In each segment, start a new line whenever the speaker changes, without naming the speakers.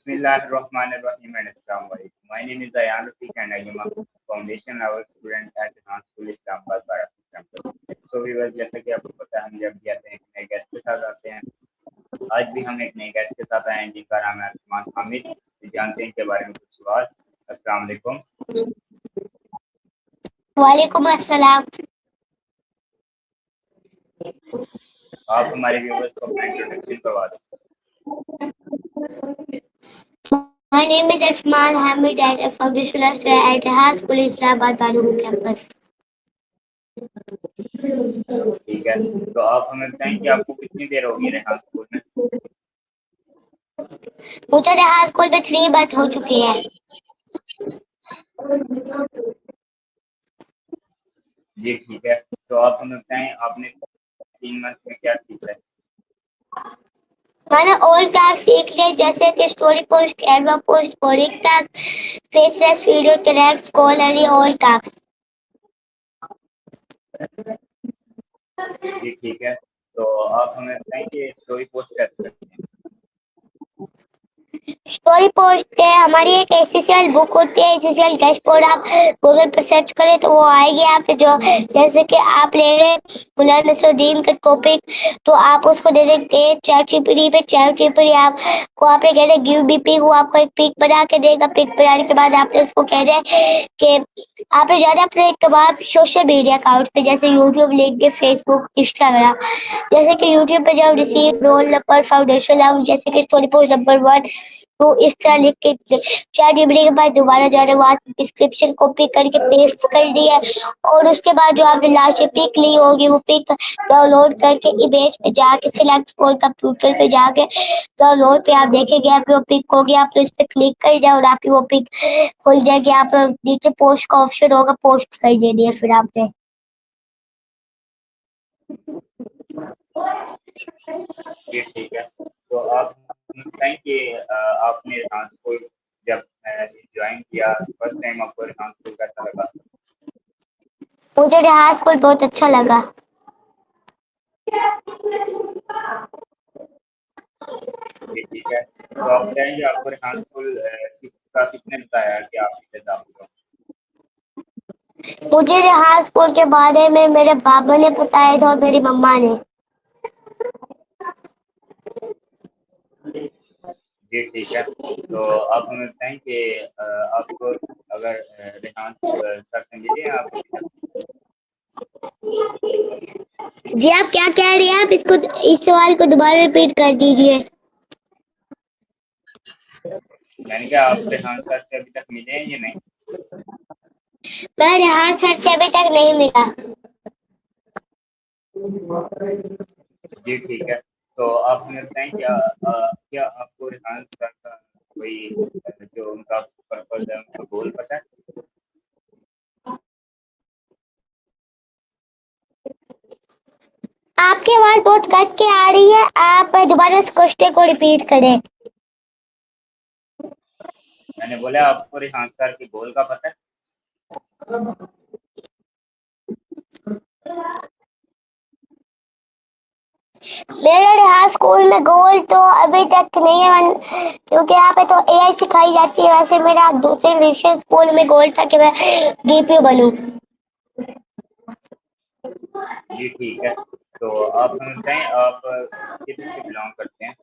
Bismillahirrahmanirrahim and Assalamu alaikum. My name is Ayan Rafiq and I am a foundation level student at Rehan School Islamabad Barafi campus. So viewers, जैसा कि आपको पता है हम जब भी आते हैं एक नए गेस्ट के साथ आते हैं। आज भी हम एक नए गेस्ट के साथ आए हैं जिनका नाम है अरसमान हामिद। जानते हैं इनके बारे में कुछ सवाल। अस्सलाम वालेकुम।
वालेकुम अस्सलाम।
आप हमारे व्यूवर्स को अपना इंट्रोडक्शन करवा दें।
My name is Asman Hamid and I foundation lecturer at Rehan School Islamabad Barafi campus.
ठीक है, तो आप हमें बताएं कि आपको कितनी देर होगी रेहान स्कूल में?
मुझे रेहान स्कूल में 3 मंथ हो चुके हैं।
जी ठीक है, तो आप हमें बताएं आपने 3 मंथ में क्या सीखा है?
मैंने ऑल टैग सीख लिए जैसे कि story post, Canva post, coding tag, faces, video tracks, scholarly, all tags.
जी ठीक है, तो आप हमें बताएं कि स्टोरी पोस्ट कैसे करते हैं?
स्टोरी पोस्ट है हमारी एक एसएसएल बुक होती है, एसएसएल डैशबोर्ड। आप गूगल पर सर्च करें तो वो आएगी आप जो जैसे कि आप ले रहे गुलाम नसरुद्दीन का टॉपिक, तो आप उसको दे देंगे चैट जीपीटी पे। चैट जीपीटी आपको आपने कह रहे गिव मी पिक, वो आपको एक पिक बना के देगा। पिक बनाने के बाद आपने उसको कह रहे कि आपने जाना अपने एक बाद सोशल मीडिया अकाउंट पे जैसे यूट्यूब, लिंक्डइन, फेसबुक, इंस्टाग्राम। जैसे कि यूट्यूब पे जब receive roll number foundation lounge जैसे कि स्टोरी पोस्ट नंबर 1, तो इस तरह लिख के चैट जीपीटी के बाद दोबारा जाने वहां डिस्क्रिप्शन कॉपी करके पेस्ट कर दिया और उसके बाद जो आपने लास्ट में पिक ली होगी वो पिक डाउनलोड करके इमेज पे जाके सिलेक्ट फॉर कंप्यूटर पे जाके डाउनलोड पे आप देखेंगे आपकी वो पिक होगी। आपने उस पर क्लिक कर दिया और आपकी वो पिक खुल जाएगी। आप नीचे पोस्ट का ऑप्शन होगा, पोस्ट कर देनी है फिर आपने।
जी ठीक है, तो आप हमें बताएं कि आपने रेहान स्कूल जब ज्वाइन किया फर्स्ट टाइम आपको रेहान स्कूल कैसा लगा?
मुझे रेहान स्कूल बहुत अच्छा लगा।
जी ठीक है, तो आप बताएंगे आपको रेहान स्कूल किसने बताया कि आप इसे दाखिल हो?
मुझे रेहान स्कूल के बारे में मेरे पापा ने बताया था और मेरी मम्मा ने।
जी ठीक है, तो आप हमें बताएं कि आपको अगर रेहान सर से मिले हैं आप अभी तक?
जी आप क्या कह रही हैं? आप इसको इस सवाल को दोबारा रिपीट कर दीजिए।
मैंने कहा आप रेहान सर से अभी तक मिले हैं या नहीं?
मैं रेहान सर से अभी तक नहीं मिला।
जी ठीक है, तो आप हमें बताएं क्या आपको रेहान सर का कोई जो उनका पर्पज है उनका गोल पता है?
आपकी आवाज बहुत कट के आ रही है, आप दोबारा इस क्वेश्चन को रिपीट करें।
मैंने बोला आपको रेहान सर के गोल का पता है?
मेरा रेहान स्कूल में गोल तो अभी तक नहीं है क्योंकि यहाँ पे तो एआई सिखाई जाती है। वैसे मेरा दूसरे विषय स्कूल में गोल था कि मैं डीपीओ बनूं।
जी ठीक है, तो आप हमें बताएं आप किधर से बिलोंग करते हैं?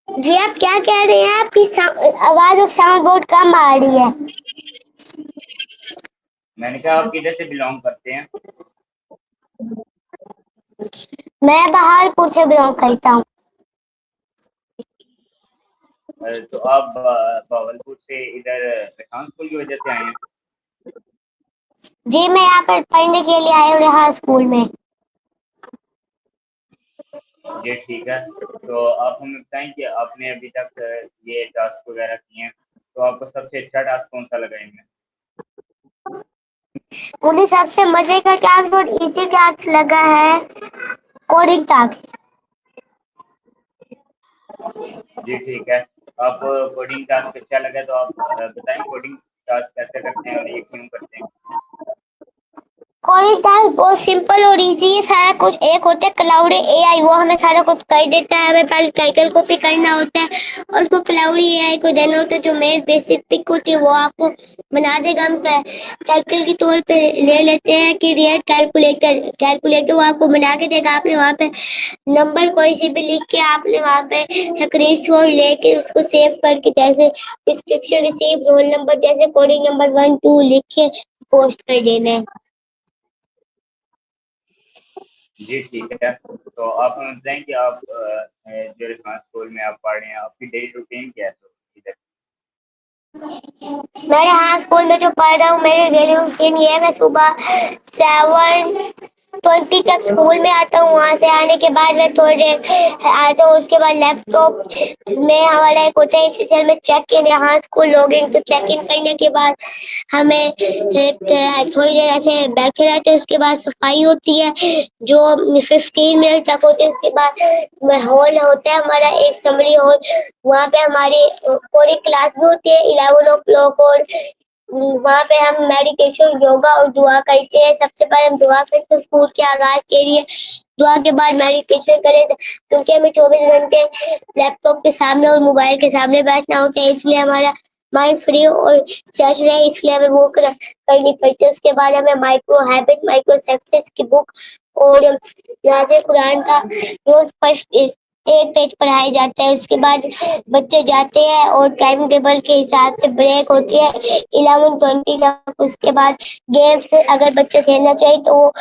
जी आप क्या कह रहे हैं? आपकी आवाज और साउंड बहुत कम आ रही है।
मैंने कहा आप किधर से बिलोंग करते हैं?
मैं बहालपुर से बिलोंग करता हूँ।
तो आप भावलपुर से इधर रेहान स्कूल की वजह से आए हैं?
जी मैं यहाँ पर पढ़ने के लिए आया हूँ रेहान स्कूल में।
जी ठीक है, तो आप हमें बताएं कि आपने अभी तक ये टास्क वगैरह किए हैं, तो आपको सबसे अच्छा टास्क कौन सा लगा इनमें?
मुझे सबसे मजे का टास्क और इजी टास्क लगा है कोडिंग टास्क।
जी ठीक है, आप कोडिंग टास्क अच्छा लगा तो आप बताएं कोडिंग टास्क कैसे करते हैं और ये क्यों करते हैं?
कोडिंग टास्क बहुत सिंपल और इजी है। सारा कुछ एक होता है क्लाउड एआई, वो हमें सारा कुछ कर देता है। हमें पहले टाइटल कॉपी करना होता है और उसको क्लाउड एआई को देना होता है। जो मेन बेसिक पिक होती है वो आपको बना देगा। हम टाइटल के तौर पे ले लेते हैं कि रियल कैलकुलेटर, कैलकुलेटर वो आपको बना के देगा। आपने वहाँ पे नंबर कोई सी भी लिख के आपने वहाँ पे स्क्रीनशॉट लेके उसको सेव करके, जैसे डिस्क्रिप्शन रिसीव रोल नंबर, जैसे कोडिंग नंबर 1 2 लिख के पोस्ट कर देना है।
जी ठीक है। तो आप हमें बताएं कि आप जो रिफान स्कूल में आप पढ़ रहे हैं, आपकी डेली रूटीन क्या है इधर?
मैं यहाँ स्कूल में जो पढ़ रहा हूँ, मेरी डेली रूटीन ये है, मैं सुबह 7:20 तक स्कूल में आता हूँ। वहाँ से आने के बाद मैं थोड़ी देर आता हूँ। उसके बाद लैपटॉप में हमारा एक होता है SSL में चेक इन, यहाँ स्कूल लॉग इन। तो चेक इन करने के बाद हमें थोड़ी देर ऐसे बैठे रहते हैं। उसके बाद सफाई होती है जो 15 मिनट तक होती है। उसके बाद हॉल होता है हमारा, एक समरी हॉल, वहाँ पे हमारी पूरी क्लास भी होती है 11 o'clock। और वहाँ पे हम मेडिटेशन, योगा और दुआ करते हैं। सबसे पहले हम दुआ करते हैं स्कूल के आगाज के लिए। दुआ के बाद मेडिटेशन करें, क्योंकि हमें 24 घंटे लैपटॉप के सामने और मोबाइल के सामने बैठना होता है, इसलिए हमारा माइंड फ्री और फ्रेश रहे, इसलिए हमें वो करनी पड़ती है। उसके बाद हमें माइक्रो हैबिट, माइक्रो सक्सेस की बुक और नाज़े कुरान का रोज फर्स्ट एक पेज पढ़ाया जाता है। उसके बाद बच्चे जाते हैं और टाइम टेबल के हिसाब से ब्रेक होती है 11:20 तक। उसके बाद गेम्स अगर बच्चे खेलना चाहिए तो वो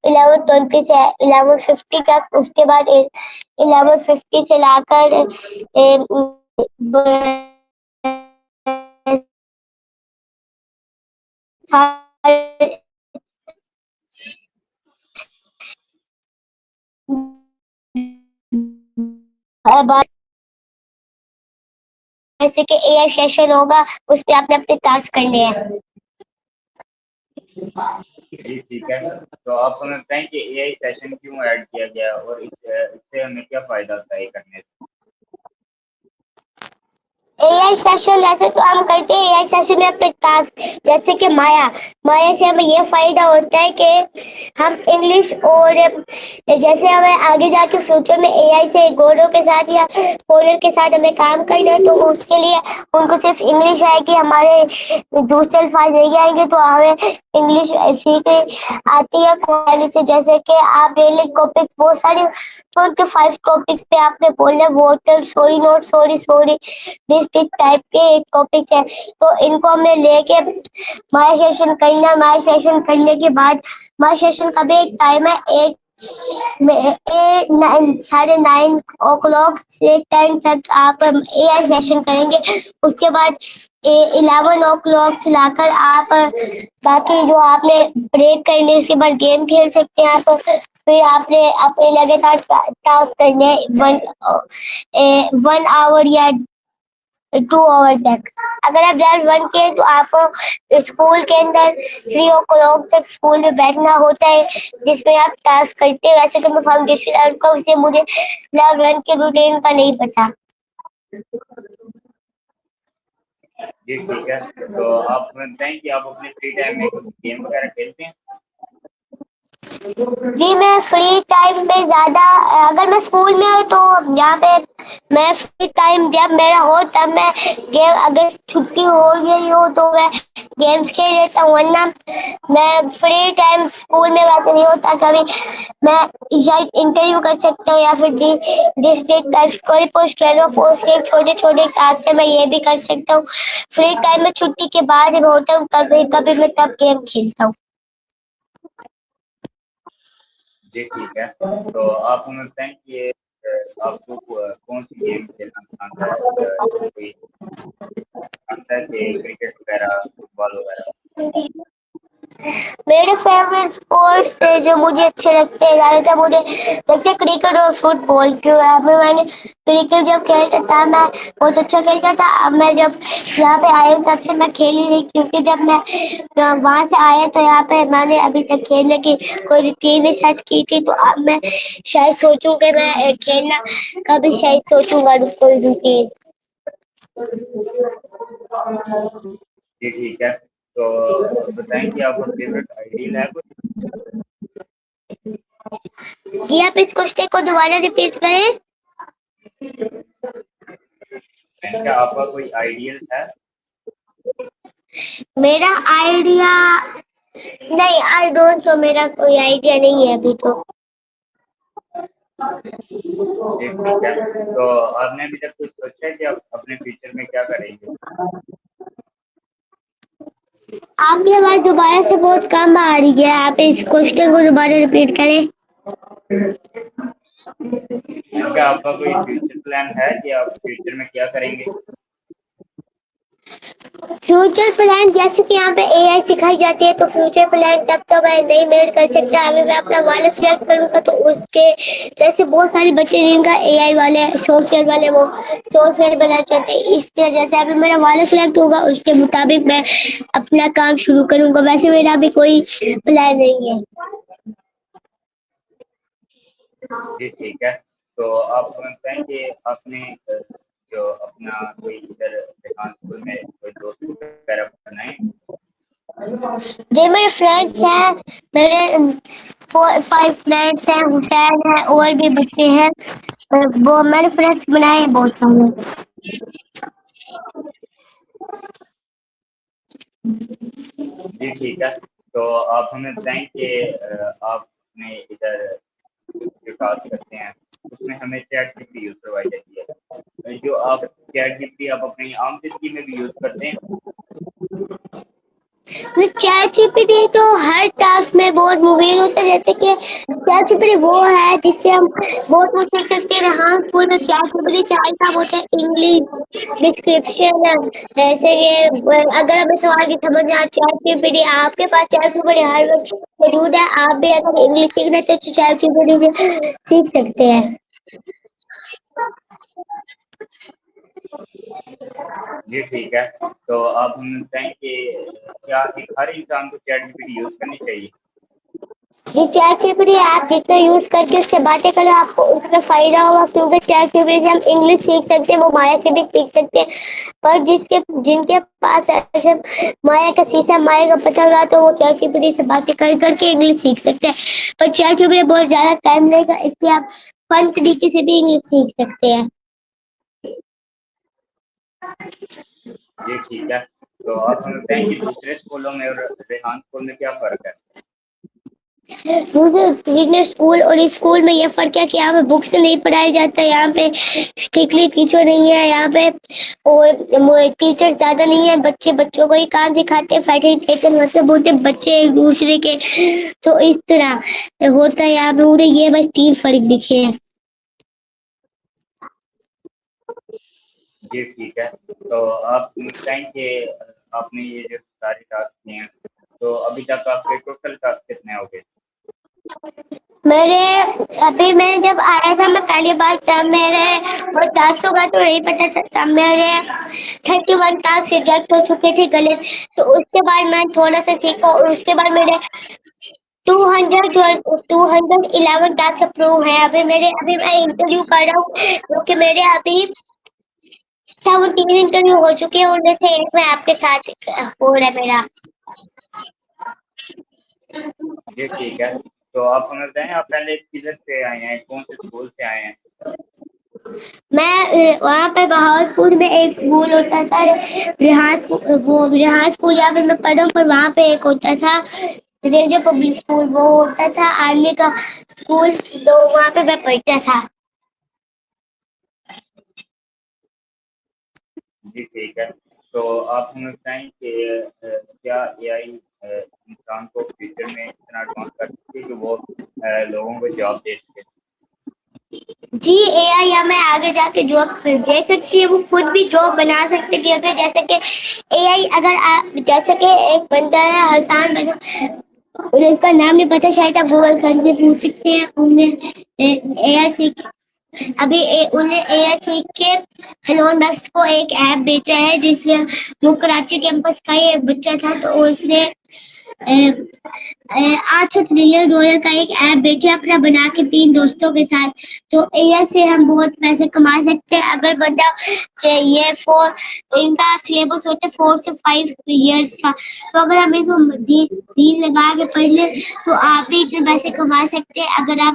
11:20 से 11:50 तक। उसके बाद 11:50 से लाकर जैसे कि एआई सेशन होगा, उस पे आपने अपने टास्क करने हैं।
जी ठीक है। तो आप हमें बताएं कि एआई सेशन क्यों ऐड किया गया और इससे हमें क्या फ़ायदा होता है ये करने से?
एआई सेशन ऐसे तो हम करते हैं एआई सेशन में अपने टास्क, जैसे कि माया, माया से हमें ये फायदा होता है कि हम इंग्लिश और जैसे हमें आगे जाके फ्यूचर में एआई से गोरों के साथ या फोनर के साथ हमें काम करना है, तो उसके लिए उनको सिर्फ इंग्लिश आएगी, हमारे दूसरे अल्फाज नहीं आएंगे। तो हमें इंग्लिश सीख आती है पहले से। जैसे कि आप डेली टॉपिक्स बहुत सारी 25 टॉपिक्स पे आपने बोलना है, voter sorry note sorry sorry this type के टॉपिक्स है। तो इनको हमने लेके माई सेशन करना। माई सेशन करने के बाद माई सेशन का भी एक टाइम है, 9:30 से 10 तक आप एआई सेशन करेंगे। उसके बाद 11 o'clock से लाकर आप बाकी जो आपने ब्रेक करने, उसके बाद गेम खेल सकते हैं आप। फिर आपने अपने लगातार टास्क करने 1 hour या 2 hour तक। अगर आप लेवल 1 के हैं तो आपको स्कूल के अंदर 3 o'clock तक स्कूल में बैठना होता है, जिसमें आप टास्क करते हैं। वैसे तो मैं फाउंडेशन लेवल का, उससे मुझे लेवल 1 के रूटीन का नहीं पता।
जी ठीक है। तो आप हमें बताएं कि आप अपने फ्री टाइम में कुछ गेम वगैरह खेलते हैं?
जी, मैं फ्री टाइम में ज्यादा, अगर मैं स्कूल में हूँ तो यहाँ पे मैं फ्री टाइम जब मेरा हो तब मैं गेम, अगर छुट्टी हो गई हो तो मैं गेम्स खेल लेता हूँ, वरना मैं फ्री टाइम स्कूल में वैसे नहीं होता। कभी मैं शायद इंटरव्यू कर सकता हूँ या फिर डिस्ट्रिक्ट कोई पोस्ट करना, पोस्ट एक छोटे छोटे टास्क से मैं ये भी कर सकता हूँ। फ्री टाइम में छुट्टी के बाद जब होता हूँ कभी कभी मैं तब गेम खेलता हूँ।
जी ठीक है। तो आप हमें बताएं कि आपको कौन सी गेम खेलना पसंद है? कोई पसंद है कि क्रिकेट वगैरह, फुटबॉल वगैरह?
मेरे फेवरेट स्पोर्ट्स जो मुझे अच्छे लगते हैं ज्यादातर, मुझे लगते हैं क्रिकेट और फुटबॉल। क्यों है, अभी मैंने क्रिकेट जब खेलता था मैं बहुत अच्छा खेलता था। अब मैं जब यहाँ पे आया हूँ तब से मैं खेल ही नहीं, क्योंकि जब मैं वहां से आया तो यहाँ पे मैंने अभी तक खेलने की कोई रूटीन नहीं सेट की थी। तो अब मैं शायद सोचूं कि मैं खेलना कभी शायद सोचूंगा कोई रूटीन।
जी ठीक है। तो बताएं कि आपका फेवरेट आइडियल है कुछ?
जी आप इस क्वेश्चन को दोबारा रिपीट करें।
क्या आपका कोई आइडियल है?
मेरा आइडिया नहीं, आई डोंट नो, मेरा कोई आइडिया नहीं है अभी तो।
जी ठीक है। तो आपने अभी तक कुछ सोचा है कि आप अपने फ्यूचर में क्या करेंगे?
आपकी आवाज दोबारा से बहुत कम आ रही है, आप इस क्वेश्चन को दोबारा रिपीट करें।
क्या आपका कोई फ्यूचर प्लान है कि आप फ्यूचर में क्या करेंगे?
फ्यूचर प्लान जैसे कि यहाँ पे एआई सिखाई जाती है, तो फ्यूचर प्लान तब तो मैं नहीं मेड कर सकता। अभी मैं अपना वाला सिलेक्ट करूंगा तो उसके जैसे बहुत सारे बच्चे जिनका एआई वाले सॉफ्टवेयर वाले वो सॉफ्टवेयर बनाना चाहते हैं, इस तरह जैसे अभी मेरा वाला सिलेक्ट होगा उसके मुताबिक मैं अपना काम शुरू करूंगा। वैसे मेरा अभी कोई प्लान नहीं है।
जी ठीक है। तो आप हमें बताएं कि आपने जो अपना कोई इधर रेहान स्कूल में कोई दोस्त वगैरह बनाए?
जी मेरे फ्रेंड्स हैं, मेरे 4-5 फ्रेंड्स हैं, हुसैन है और भी बच्चे हैं। वो मैंने फ्रेंड्स बनाए हैं बहुत सारे।
जी ठीक है। तो आप हमें बताएं कि आपने इधर जो टास्क करते हैं उसमें हमें चैट जीपीटी यूज करवाई जाती है। जो आप चैट जीपीटी आप अपनी आम जिंदगी में भी यूज करते हैं?
चैट जीपीटी तो हर टास्क में बहुत मुफीद होता है। जैसे कि चैट जीपीटी वो है जिससे हम बहुत कुछ सीख सकते हैं। हाँ स्कूल में चैट जीपीटी 4 काम होते हैं, इंग्लिश, डिस्क्रिप्शन, जैसे कि अगर हमें सवाल की समझ में आए चैट जीपीटी, आपके पास चैट जीपीटी हर वक्त मौजूद है। आप भी अगर इंग्लिश सीखना है तो चैट जीपीटी से सीख सकते हैं।
जी ठीक है। तो आप हमें बताएं कि क्या एक हर इंसान को चैट जीपीटी यूज करनी चाहिए?
ये चैट जीपीटी ऐप जितना यूज करके उससे बातें करो आपको उतना फायदा होगा, क्योंकि चैट जीपीटी से हम इंग्लिश सीख सकते हैं, वो माया से भी सीख सकते हैं। पर जिनके पास ऐसे माया का शीशा माया का पता रहा तो वो चैट जीपीटी से बातें कर करके इंग्लिश सीख सकते हैं। पर चैट जीपीटी बहुत ज्यादा टाइम लेगा, इसलिए आप फन तरीके से भी इंग्लिश सीख सकते हैं।
जी ठीक है। तो आप हमें बताएं कि दूसरे स्कूलों में और रेहान स्कूल में क्या फ़र्क है?
मुझे बिजनेस स्कूल और इस स्कूल में ये फर्क है कि यहाँ पे बुक्स नहीं पढ़ाया जाता है, यहाँ पे स्ट्रिक्टली टीचर नहीं है यहाँ पे, और टीचर ज्यादा नहीं है, बच्चे बच्चों को ही काम सिखाते हैं, फैसिलिटेशन होते बोलते बच्चे एक दूसरे के। तो इस तरह होता है यहाँ पे। मुझे ये बस 3 फर्क दिखे हैं।
जी ठीक है। तो आप हमें बताएं कि आपने ये जो सारे टास्क किए हैं तो अभी तक आपके टोटल टास्क कितने हो गए?
मेरे अभी मैं जब आया था मैं पहली बार, तब मेरे वो टास्क होगा तो नहीं पता था, तब मेरे 31 टास्क रिजेक्ट हो चुके थे गलत। तो उसके बाद मैं थोड़ा सा सीखा और उसके बाद मेरे 211 टास्क अप्रूव है। अभी मैं इंटरव्यू कर रहा हूँ क्योंकि मेरे अभी 17 इंटरव्यू हो चुके हैं, उनमें से एक में आपके साथ हो रहा है मेरा।
जी ठीक है। तो आप हमें बताएं आप पहले किधर से आए हैं, कौन से स्कूल से आए हैं?
मैं वहाँ पे बहावलपुर में एक स्कूल होता था, रेहान स्कूल जहाँ पे मैं पढ़ा हूँ, पर वहाँ पे एक होता था रेंजर पब्लिक स्कूल, वो होता था आर्मी का स्कूल, तो वहाँ पे मैं पढ़ता था।
जी ठीक है। तो आप हमें बताएं कि क्या एआई इंसान को फ्यूचर में इतना एडवांस कर सकती है कि वो लोगों को जॉब दे सके?
जी एआई हमें आगे जाके जॉब दे सकती है, वो खुद भी जॉब बना सकती है। अगर जैसे कि एआई अगर आप जैसे कि एक बंदा है हसान बना, मुझे इसका नाम नहीं पता, शायद आप गूगल करके पूछ सकते हैं। हमने एआई सीख अभी उन्हें एआई सीख के एलोन मस्क को एक ऐप बेचा है, जिससे वो कराची कैंपस का ही एक बच्चा था, तो उसने 800 ट्रिलियन डॉलर का एक ऐप बेचा अपना बना के 3 दोस्तों के साथ। तो एआई से हम बहुत पैसे कमा सकते हैं अगर बंदा चाहिए। इनका सिलेबस होता है 4 से 5 इयर्स का। तो अगर हम इसको दिल लगा के पढ़ ले तो आप भी इतने पैसे कमा सकते हैं अगर आप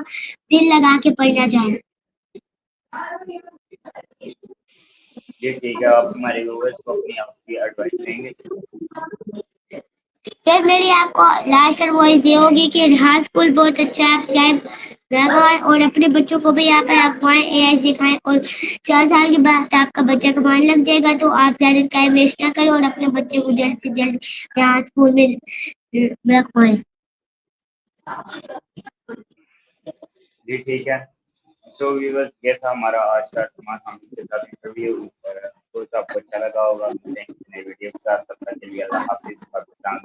दिल लगा के पढ़ना चाहें।
जी ठीक है, आप हमारे व्यूअर्स को अपनी आपकी एडवाइस देंगे?
सर मेरी आपको लास्ट एडवाइस ये होगी कि हाँ स्कूल बहुत अच्छा है, टाइम लगाएं और अपने बच्चों को भी यहाँ पर रखवाएं, एआई सिखाएं और 4 साल के बाद आपका बच्चा कमाने लग जाएगा तो आप ज़्यादा टाइम वेस्ट ना करें और अपने बच्चे को जल्द से जल्द यहाँ स्कूल में रखवाएं।
जी ठीक है। सो व्यूअर्स, ये था हमारा आज का तमाम हम के साथ इंटरव्यू। तो आपको अच्छा लगा होगा। मिलते हैं नई वीडियो के साथ, तब तक के लिए अल्लाह हाफिज़। पाकिस्तान।